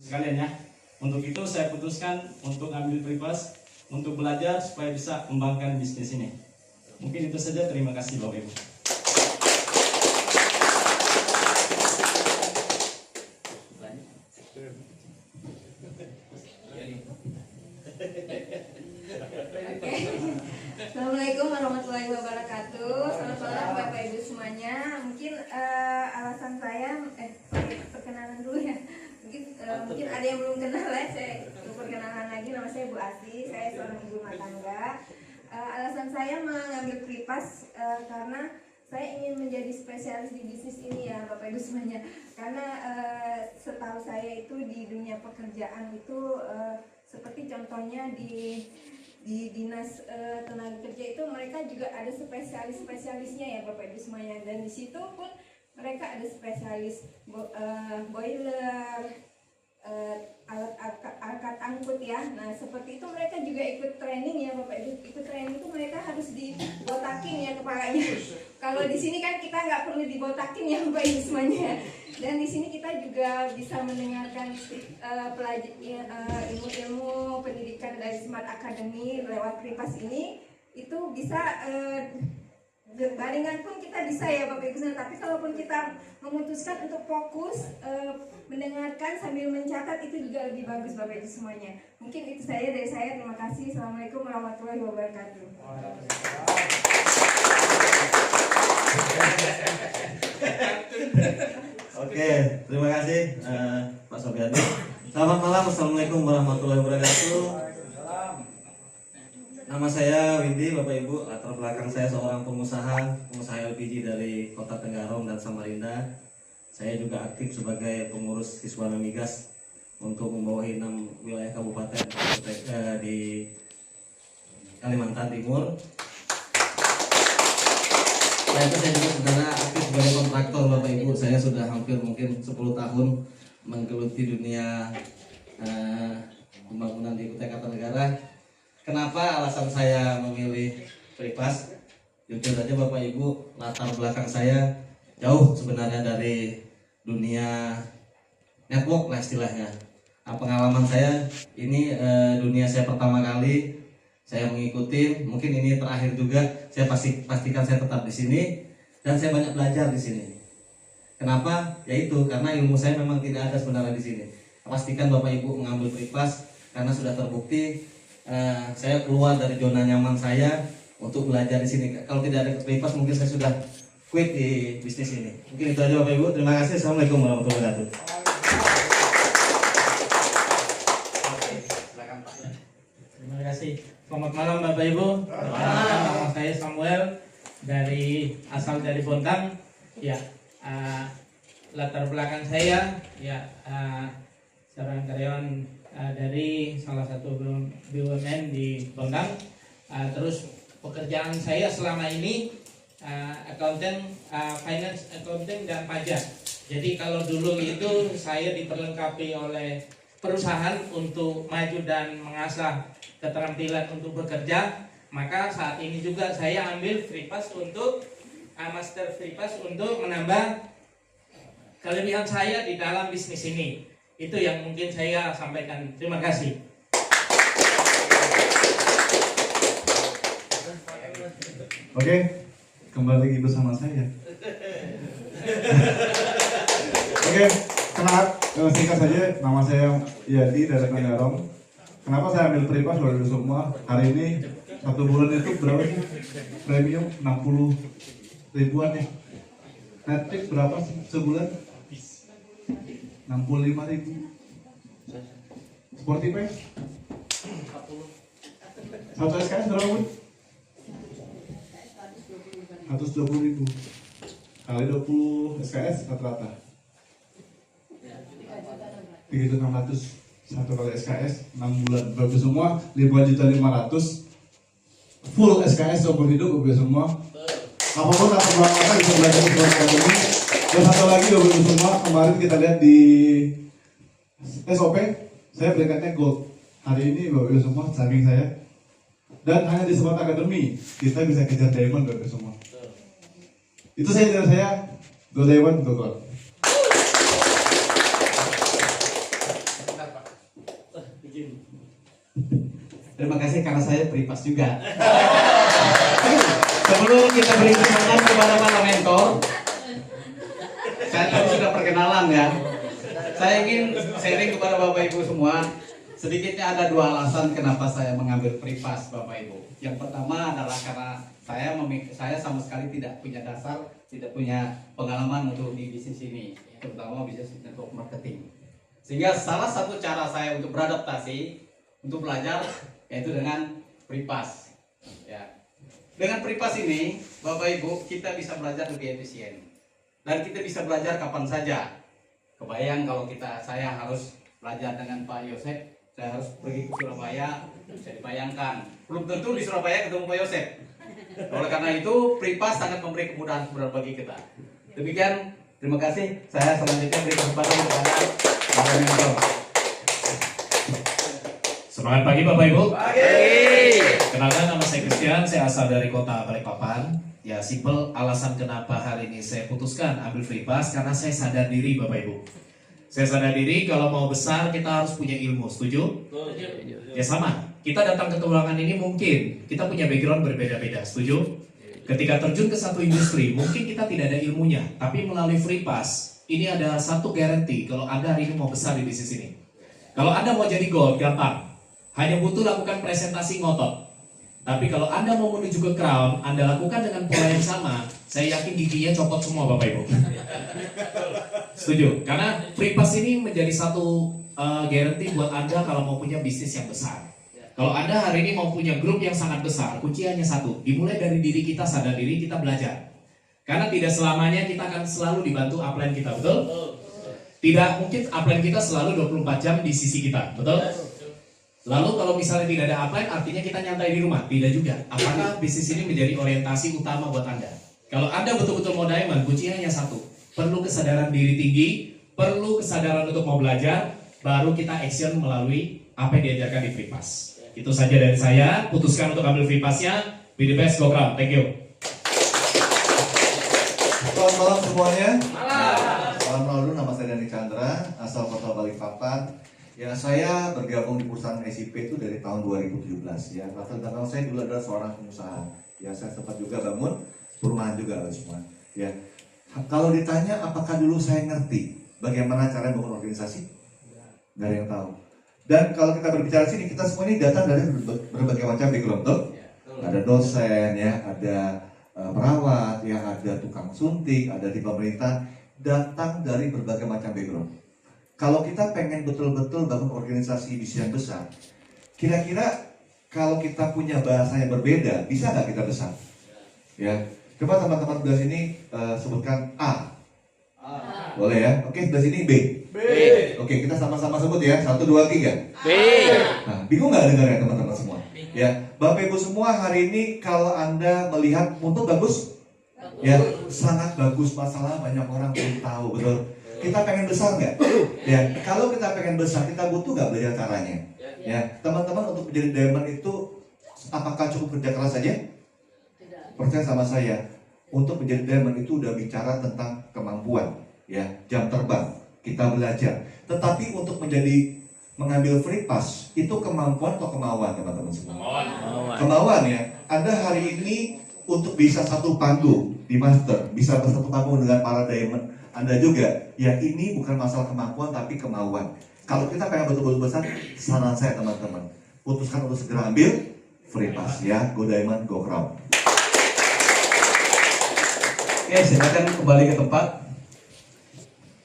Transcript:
sekalian ya. Untuk itu saya putuskan untuk ambil pripas untuk belajar supaya bisa kembangkan bisnis ini. Mungkin itu saja, terima kasih Bapak Ibu. Assalamualaikum warahmatullahi wabarakatuh. Selamat malam Bapak Ibu semuanya. Mungkin alasan saya perkenalan dulu ya. Mungkin ada yang belum kenal ya. Saya perkenalan lagi, nama saya Bu Asti. Saya seorang ibu rumah tangga. Alasan saya mengambil pripas karena saya ingin menjadi spesialis di bisnis ini ya Bapak Ibu semuanya. Karena setahu saya itu di dunia pekerjaan itu seperti contohnya di dinas tenaga kerja itu mereka juga ada spesialisnya ya Bapak Ibu semuanya, dan di situ pun mereka ada spesialis boiler, alat angkat angkut ya. Nah seperti itu mereka juga ikut training ya Bapak Ibu. Ikut training itu mereka harus dibotakin ya kepalanya. Kalau di sini kan kita nggak perlu dibotakin ya Bapak Ibu semuanya. Dan di sini kita juga bisa mendengarkan ilmu-ilmu pendidikan dari Smart Academy lewat pripas ini. Itu bisa barengan pun kita bisa ya Bapak Ibu. Tapi kalaupun kita memutuskan untuk fokus mendengarkan sambil mencatat, itu juga lebih bagus Bapak Ibu semuanya. Mungkin itu saja dari saya. Terima kasih. Assalamualaikum warahmatullahi wabarakatuh. Oke, terima kasih Pak Sofiadi. Selamat malam, assalamualaikum warahmatullahi wabarakatuh. Nama saya Windy, Bapak Ibu. Latar belakang saya seorang pengusaha LPG dari Kota Tenggarong dan Samarinda. Saya juga aktif sebagai pengurus Siswana Migas untuk membawahi 6 wilayah kabupaten di Kalimantan Timur. Saya juga sebenarnya aktif sebagai kontraktor Bapak Ibu. Saya sudah hampir mungkin 10 tahun menggeluti dunia pembangunan di Kutai Kartanegara. Kenapa alasan saya memilih pripas? Jujur saja Bapak Ibu, latar belakang saya jauh sebenarnya dari dunia network lah istilahnya. Pengalaman saya ini dunia saya pertama kali saya mengikuti, mungkin ini terakhir juga. Saya pastikan saya tetap di sini dan saya banyak belajar di sini. Kenapa? Yaitu karena ilmu saya memang tidak ada sebenarnya di sini. Pastikan Bapak Ibu mengambil pripas karena sudah terbukti saya keluar dari zona nyaman saya untuk belajar di sini. Kalau tidak ada pripas mungkin saya sudah quit di bisnis ini. Mungkin itu aja Bapak Ibu. Terima kasih. Assalamualaikum warahmatullahi wabarakatuh. Terima kasih. Selamat malam Bapak Ibu. Nama saya Samuel asal dari Bontang. Ya, latar belakang saya ya seorang karyawan dari salah satu BUMN di Bontang. Terus pekerjaan saya selama ini accountant, finance accounting dan pajak. Jadi kalau dulu itu saya diperlengkapi oleh perusahaan untuk maju dan mengasah keterampilan untuk bekerja, maka saat ini juga saya ambil pripas untuk master pripas untuk menambah kelebihan saya di dalam bisnis ini. Itu yang mungkin saya sampaikan. Terima kasih. Oke, kembali lagi bersama saya. Oke, singkat saja, nama saya Yadi dari Tenggarong. Kenapa saya ambil pripas baru semua? Hari ini 1 bulan itu berapa sih? Premium 60 ribuan ya. Netflix berapa sih sebulan? 65 ribu. Spotify? 1 SKS berapa pun? 120 ribu. Kali 20 SKS rata-rata 3.600 satu kali SKS 6 bulan bagus semua 5.500.000 full SKS seumur hidup bagus semua. Apapun atau apa bisa belajar di Smart Academy. Dan satu lagi bagus semua, kemarin kita lihat di SOP saya peringkatnya gold. Hari ini bagus semua samping saya. Dan hanya di Smart Academy kita bisa kejar diamond bagus semua. Itu saja dari saya. Go diamond, go gold. Terima kasih karena saya pripas juga. Sebelum kita beri kesempatan kepada para mentor, saya tadi sudah perkenalan ya. Saya ingin sharing kepada Bapak Ibu semua. Sedikitnya ada 2 alasan kenapa saya mengambil pripas, Bapak Ibu. Yang pertama adalah karena saya sama sekali tidak punya dasar, tidak punya pengalaman untuk di bisnis ini, terutama bisnis network marketing. Sehingga salah satu cara saya untuk beradaptasi, untuk belajar, yaitu dengan pripas. Ya. Dengan pripas ini, Bapak Ibu, kita bisa belajar lebih efisien. Dan kita bisa belajar kapan saja. Kebayang kalau saya harus belajar dengan Pak Yosef, saya harus pergi ke Surabaya, bisa dibayangkan. Belum tentu di Surabaya ketemu Pak Yosef. Oleh karena itu, pripas sangat memberi kemudahan bagi kita. Demikian, terima kasih. Saya selanjutnya beri kesempatan kepada para mentor. Semangat pagi Bapak Ibu. Pagi. Kenalkan, nama saya Christian, saya asal dari kota Balikpapan. Ya simple, alasan kenapa hari ini saya putuskan ambil free pass karena saya sadar diri Bapak Ibu. Saya sadar diri kalau mau besar kita harus punya ilmu, setuju? Ya sama, kita datang ke Tulangan ini mungkin kita punya background berbeda-beda, setuju? Ketika terjun ke satu industri, mungkin kita tidak ada ilmunya, tapi melalui free pass, ini ada satu garansi kalau Anda hari ini mau besar di bisnis ini. Kalau Anda mau jadi gold, gampang. Hanya butuh lakukan presentasi ngotot. Tapi kalau Anda mau menuju ke crown, Anda lakukan dengan pola yang sama, saya yakin giginya copot semua Bapak Ibu. Setuju? Karena free pass ini menjadi satu garansi buat Anda kalau mau punya bisnis yang besar. Kalau Anda hari ini mau punya grup yang sangat besar, kunci hanya satu, dimulai dari diri kita, sadar diri, kita belajar. Karena tidak selamanya kita akan selalu dibantu upline kita, betul? Tidak mungkin upline kita selalu 24 jam di sisi kita, betul? Lalu kalau misalnya tidak ada upline, artinya kita nyantai di rumah? Tidak juga. Apakah bisnis ini menjadi orientasi utama buat Anda? Kalau Anda betul-betul mau diamond, kuncinya hanya satu. Perlu kesadaran diri tinggi, perlu kesadaran untuk mau belajar, baru kita action melalui apa yang diajarkan di free pass. Itu saja dari saya. Putuskan untuk ambil free pass-nya. Be the best, go crown. Thank you. Selamat malam semuanya. Salam kenal dulu, nama saya Dani Chandra, asal kota Balikpapan. Ya, saya bergabung di perusahaan SIP itu dari tahun 2017 ya. Latar belakang saya dulu adalah seorang pengusaha. Ya, saya sempat juga bangun perumahan juga semua. Ya. Kalau ditanya apakah dulu saya ngerti bagaimana cara membangun organisasi? Nggak ada yang tahu. Dan kalau kita berbicara sini, kita semua ini datang dari berbagai macam background, tuh. Ada dosen ya, ada perawat, ya, ada tukang suntik, ada di pemerintah, datang dari berbagai macam background. Kalau kita pengen betul-betul bangun organisasi bisnis yang besar, kira-kira kalau kita punya bahasa yang berbeda, bisa nggak kita besar? Ya, coba teman-teman sebelah sini sebutkan A. Boleh ya? Oke, sebelah sini B. Oke, kita sama-sama sebut ya. 1, 2, 3. B. Nah, bingung nggak dengarnya teman-teman semua? Ya, Bapak Ibu semua hari ini kalau Anda melihat untuk bagus, ya sangat bagus. Masalah banyak orang belum tahu, betul. Kita pengen besar nggak? Ya, kalau kita pengen besar, kita butuh nggak belajar caranya? Ya, teman-teman untuk menjadi diamond itu apakah cukup kerja keras saja? Percaya sama saya, untuk menjadi diamond itu udah bicara tentang kemampuan, ya, jam terbang, kita belajar. Tetapi untuk mengambil free pass itu kemampuan atau kemauan, teman-teman semua? Kemauan ya. Anda hari ini untuk bisa satu panggung di master, bisa bersatu panggung dengan para diamond Anda juga, ya ini bukan masalah kemampuan tapi kemauan. Kalau kita pengen betul-betul besar, saran saya teman-teman, putuskan untuk segera ambil free pass ya, go diamond, go crown. Oke, silakan kembali ke tempat.